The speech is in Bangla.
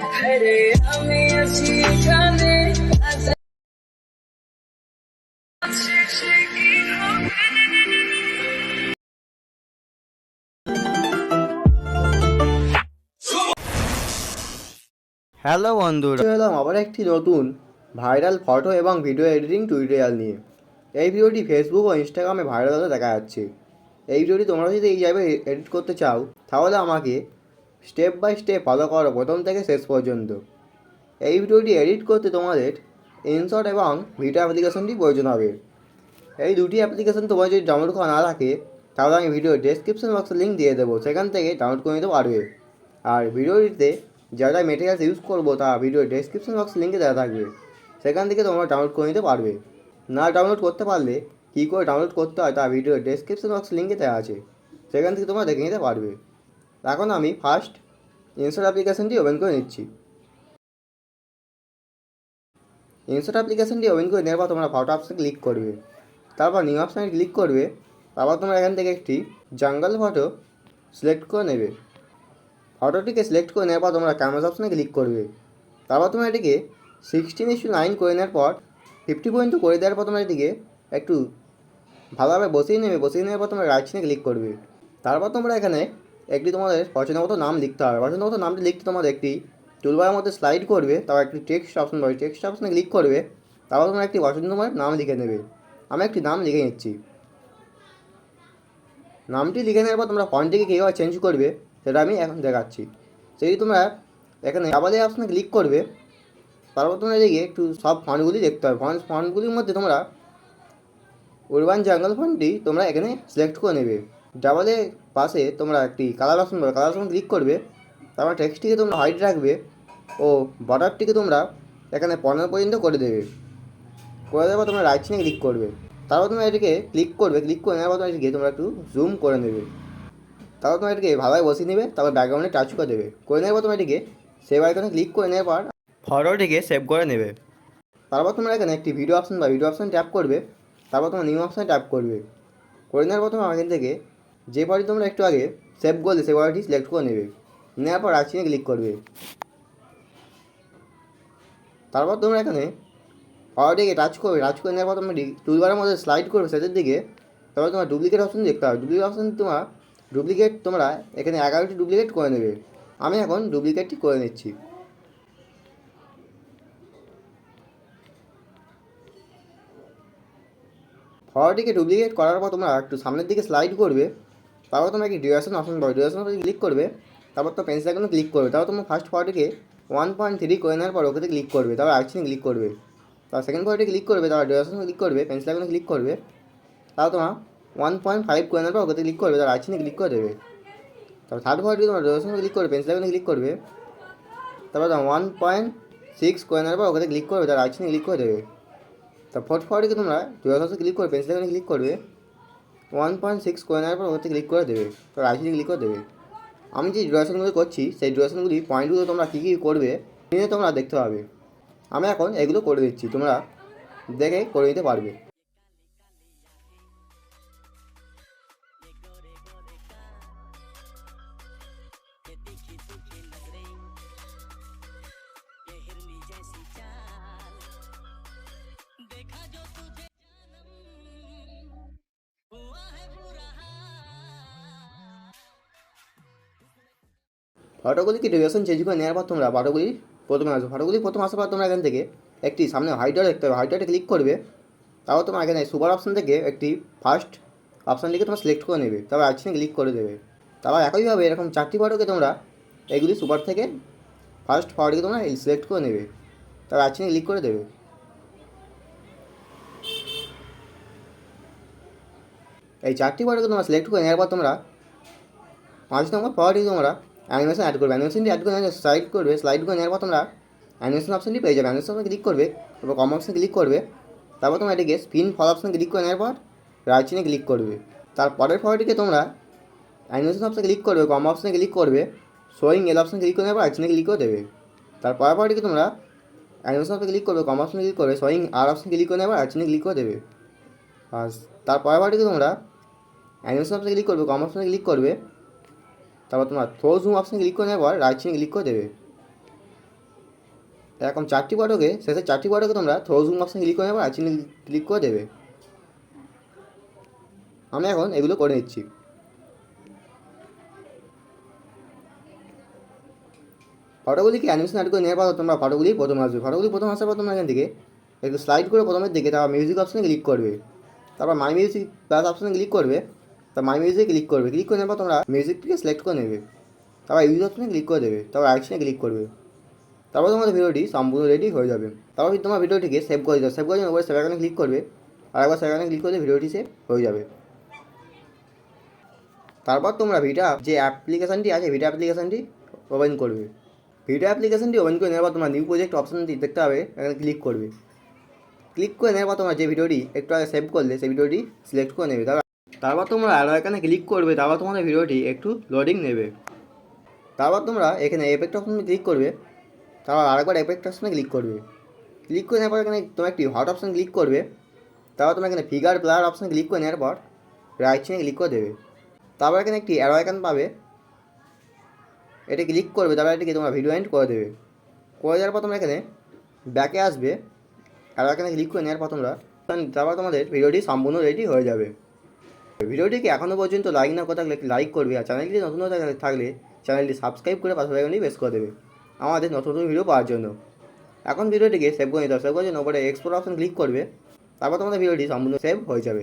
হ্যালো বন্ধুরা, এলাম আবার একটি নতুন ভাইরাল ফটো এবং ভিডিও এডিটিং টিউটোরিয়াল নিয়ে। এই ভিডিওটি ফেসবুক ও ইনস্টাগ্রামে ভাইরাল হতে দেখা যাচ্ছে। এই ভিডিওটি তোমরা যদি এই জায়গায় এডিট করতে চাও তাহলে আমাকে স্টেপ বাই স্টেপ ফলো করো প্রথম থেকে শেষ পর্যন্ত। এই ভিডিওটি এডিট করতে তোমাদের ইনশট এবং ভিডিও অ্যাপ্লিকেশনটি প্রয়োজন হবে। এই দুটি অ্যাপ্লিকেশন তোমার যদি ডাউনলোড করা না থাকে তাহলে আমি ভিডিও ডেসক্রিপশন বক্সে লিঙ্ক দিয়ে দেবো, সেখান থেকে ডাউনলোড করে নিতে পারবে। আর ভিডিওটিতে যারা মেটেরিয়ালস ইউজ করবো তা ভিডিও ডেসক্রিপশন বক্স লিঙ্কে দেওয়া থাকবে, সেখান থেকে তোমরা ডাউনলোড করে নিতে পারবে। না ডাউনলোড করতে পারলে কী করে ডাউনলোড করতে হয় তা ভিডিও ডেসক্রিপশন বক্স লিঙ্কে দেওয়া আছে, সেখান থেকে তোমরা দেখে নিতে পারবে। এখন আমি ফার্স্ট ইনশট অ্যাপ্লিকেশনটি ওপেন করে নিচ্ছি। ইনশট অ্যাপ্লিকেশনটি ওপেন করে নেওয়ার পর তোমরা ফটো অপশানে ক্লিক করবে, তারপর নিউ অপশানে ক্লিক করবে। তারপর তোমরা এখান থেকে একটি জঙ্গল ফটো সিলেক্ট করে নেবে। ফটোটিকে সিলেক্ট করে নেওয়ার পর তোমরা ক্যানভাস অপশানে ক্লিক করবে। তারপর তোমরা এটিকে 16:9 করে নেওয়ার পর 50 পর্যন্ত করে দেওয়ার পর তোমরা এটিকে একটু ভালোভাবে বসিয়ে নেবে। বসিয়ে নেওয়ার পর তোমরা রাইট সাইডে ক্লিক করবে। তারপর তোমরা এখানে একটি তোমাদের পছন্দ মতো নাম লিখতে হবে। পছন্দ মতো নামটি লিখতে তোমাদের একটি টুলবারের মধ্যে স্লাইড করবে, তারপর একটি টেক্সট অপশন পাবে, টেক্সট অপশানে ক্লিক করবে। তারপর তোমরা একটি পছন্দ তোমার নাম লিখে নেবে। আমি একটি নাম লিখে নিচ্ছি। নামটি লিখে নেওয়ার পর তোমরা ফন্টটিকে কীভাবে চেঞ্জ করবে সেটা আমি এখন দেখাচ্ছি। সেই তোমরা এখানে ডাবল অপশানে ক্লিক করবে। তারপর তোমরা এদিকে একটু সব ফন্টগুলি দেখতে হবে। ফন্টগুলির মধ্যে তোমরা উরবান জঙ্গল ফন্টটি তোমরা এখানে সিলেক্ট করে নেবে। ডাবলের পাশে তোমরা একটি কালার অপশন পাবে, কালার অপশন ক্লিক করবে। তারপর টেক্সটটিকে তোমরা হোয়াইট রাখবে ও বর্ডারটিকে তোমরা এখানে 15 পর্যন্ত করে দেবে। করে দেওয়ার পর তোমরা রাইট সাইডে ক্লিক করবে। তারপর তোমরা এটিকে ক্লিক করবে। ক্লিক করে নেওয়ার পর তোমরা এটিকে তোমরা একটু জুম করে নেবে। তারপর তোমরা এটিকে ভালোভাবে বসিয়ে নেবে। তারপর ব্যাকগ্রাউন্ডে টাচ করে দেবে। করে নেওয়ার পর তোমরা এটিকে সেভ আইকনে ক্লিক করে নেওয়ার পর ফটোটিকে সেভ করে নেবে। তারপর তোমরা এখানে একটি ভিডিও অপশন বা ভিডিও অপশন ট্যাপ করবে। তারপর তোমরা নিউ অপশানে ট্যাপ করবে। করে নেওয়ার পর তোমরা এখান থেকে যে ফটোটি তোমরা একটু আগে সেভ করলে সেই ফটোটি সিলেক্ট করে নেবে। নেওয়ার পর রাইট সাইডে ক্লিক করবে। তারপর তোমরা এখানে ফটোটিকে টাচ করবে। টাচ করে নেওয়ার পর তোমরা টুলবারের মধ্যে স্লাইড করবে শেষের দিকে। তারপর তোমার ডুপ্লিকেট অপশন দেখতে হবে। ডুপ্লিকেট অপশন তোমরা এখানে 11টি ডুপ্লিকেট করে নেবে। আমি এখন ডুপ্লিকেটটি করে নিচ্ছি। ফটোটিকে ডুপ্লিকেট করার পর তোমরা একটু সামনের দিকে স্লাইড করবে। তারপর তোমরা একটি ডিউরেশন অপশন পাবে। ডিউরেশন অপশন ক্লিক করবে। তারপর তো পেন্সিল আইকনে ক্লিক করবে। তারপর তোমরা ফার্স্ট ফটোটিকে 1.3 করে নেওয়ার পর ওকেতে ক্লিক করবে। তারপর রাইট সাইডে ক্লিক করবে। তারপর সেকেন্ড ফটোটি ক্লিক করবে। তারপর ডিউরেশন ক্লিক করবে, পেন্সিল আইকনে ক্লিক করবে। তারপর তোমরা 1.5 করে নেওয়ার পর ওকেতে ক্লিক করবে। তারপর রাইট সাইডে ক্লিক করে দেবে। তারপর থার্ড ফটোটি তোমরা ডিউরেশন ক্লিক করবে, পেন্সিল আইকনে ক্লিক করবে। তারপর তোমরা 1.6 করে নেওয়ার পর ওকেতে ক্লিক করবে। তারপর রাইট সাইডে ক্লিক করে দেবে। তারপর ফোর্থ ফটোটিকে তোমরা ডিউরেশন ক্লিক করবে, পেন্সিল আইকনে ক্লিক করবে। 1.6 করে নেওয়ার পর ওতে ক্লিক করে দেবে। তো রাইট সাইডে ক্লিক করে দেবে। আমি যে ডিউরেশনগুলো করছি সেই ডিউরেশনগুলি পয়েন্টগুলো তোমরা কী কী করবে নিয়ে তোমরা দেখতে পাবে। আমি এখন এগুলো করে দিচ্ছি, তোমরা দেখে করে নিতে পারবে। ফটোগুলিকে ডিউরেশন চেঞ্জ করে নেওয়ার পর তোমরা ফটোগুলি প্রথম আসার পর তোমরা এখান থেকে একটি সামনে হোয়াইট দেখতে হবে। হোয়াইটে ক্লিক করবে। তারপর তোমরা এখানে সুপার অপশান থেকে একটি ফার্স্ট অপশানটিকে তোমরা সিলেক্ট করে নেবে। তারপর রাইট সাইডে ক্লিক করে দেবে। তারপর একইভাবে এরকম 4টি ফটোকে তোমরা এগুলি সুপার থেকে ফার্স্ট ফটোটিকে তোমরা সিলেক্ট করে নেবে। তারপর রাইট সাইডে ক্লিক করে দেবে। এই 4টি ফটোকে তোমরা সিলেক্ট করে নেওয়ার পর তোমরা 5 নম্বর ফটোটিকে তোমরা অ্যানিমেশন অ্যাড করবে। অ্যানিমেশনটি অ্যাড করে স্লাইড করবে। স্লাইড করে নেওয়ার পর তোমরা অ্যানিমেশন অপশনটি পেয়ে যাবে। অ্যানিমেশন অপশনে ক্লিক করবে। তারপর কম অপশনে ক্লিক করবে। তারপর তোমরা এটিকে স্পিন ফল অপশনে ক্লিক করে নেওয়ার পর রাইট সাইডে ক্লিক করবে। তারপরের ফটোটিকে তোমরা অ্যানিমেশন অপশনে ক্লিক করবে, কম অপশনে ক্লিক করবে, শোয়িং এল অপশনে ক্লিক করে নেওয়ার পর রাইট সাইডে ক্লিক করে দেবে। তারপরের ফটোটিকে তোমরা অ্যানিমেশন অপশনে ক্লিক করবে, কম অপশনে ক্লিক করবে, শোয়িং আর অপশনে ক্লিক করে নেওয়ার পর রাইট সাইডে ক্লিক করে দেবে। আর তারপরের ফটোটিকে তোমরা অ্যানিমেশন অপশনে ক্লিক করবে, কম অপশনে ক্লিক করবে, তারপর তোমরা থ্রো জুম অপশনে ক্লিক করে নেওয়ার পর রাইট সাইডে ক্লিক করে দেবে। এরকম 4টি ফটোকে শেষের 4টি ফটোকে তোমরা থ্রো জুম অপশানে ক্লিক করে নেবে আর চিহ্নে ক্লিক করে দেবে। আমি এখন এগুলো করে নিচ্ছি। ফটোগুলিকে অ্যানিমেশন অ্যাড করে নেওয়ার পর তোমরা ফটোগুলি প্রথমে আসবে। ফটোগুলি প্রথম আসার পর তোমরা এখান থেকে একটু স্লাইড করে প্রথমের দিকে তারপর মিউজিক অপশানে ক্লিক করবে, তারপর মাই মিউজিক প্লাস অপশানে ক্লিক করবে, তারপর মাই মিউজিকে ক্লিক করবে। ক্লিক করে নেওয়ার পর তোমরা মিউজিকটিকে সিলেক্ট করে নেবে, তারপর ইউজ অপশানে ক্লিক করে দেবে, তারপর অ্যাকশনে ক্লিক করবে। তারপর তোমাদের ভিডিওটি সম্পূর্ণ রেডি হয়ে যাবে। তারপর তোমার ভিডিওটিকে সেভ করে দাও। সেভ করে জন্য উপরে সেভ আইকনে ক্লিক করবে, আর একবার সেভ আইকনে ক্লিক করলে ভিডিওটি সেভ হয়ে যাবে। তারপর তোমরা ভিডিও যে অ্যাপ্লিকেশানটি আছে ভিডিও অ্যাপ্লিকেশানটি ওপেন করবে। ভিডিও অ্যাপ্লিকেশানটি ওপেন করে নেওয়ার পর তোমরা নিউ প্রজেক্ট অপশানটি দেখতে পাবে, এখানে ক্লিক করবে। ক্লিক করে নেওয়ার পর তোমরা যে ভিডিওটি একটু আগে সেভ করলে সেই ভিডিওটি সিলেক্ট করে নেবে। তারপর তোমরা আরও এখানে ক্লিক করবে, তারপর তোমাদের ভিডিওটি একটু লোডিং নেবে। তারপর তোমরা এখানে এফেক্ট অপশানে ক্লিক করবে, তারপর আরেকবার এফেক্ট অপশানে ক্লিক করবে। ক্লিক করে নেওয়ার পর এখানে তোমরা একটি হট অপশান ক্লিক করবে, তারপর তোমরা এখানে ফিগার ব্লার অপশানে ক্লিক করে নেওয়ার পর রাইট চিহ্নে ক্লিক করে দেবে। তারপর এখানে একটি অ্যারো আইকন পাবে, এটা ক্লিক করবে, তারপর এটিকে তোমরা ভিডিও এন্ড করে দেবে। করে দেওয়ার পর তোমরা এখানে ব্যাকে আসবে, অ্যারো আইকনে ক্লিক করে নেওয়ার পর তোমরা তারপর তোমাদের ভিডিওটি সম্পূর্ণ রেডি হয়ে যাবে। ভিডিওটিকে এখনও পর্যন্ত লাইক না করে থাকলে লাইক করবে, আর চ্যানেলটি নতুন থাকলে চ্যানেলটি সাবস্ক্রাইব করে পাশে আইকনটি প্রেস করে দেবে আমাদের নতুন নতুন ভিডিও পাওয়ার জন্য। এখন ভিডিওটিকে সেভ করে নিতে হবে। সেভ করার জন্য উপরে এক্সপোর্ট অপশন ক্লিক করবে, তারপর তোমাদের ভিডিওটি সম্পূর্ণ সেভ হয়ে যাবে।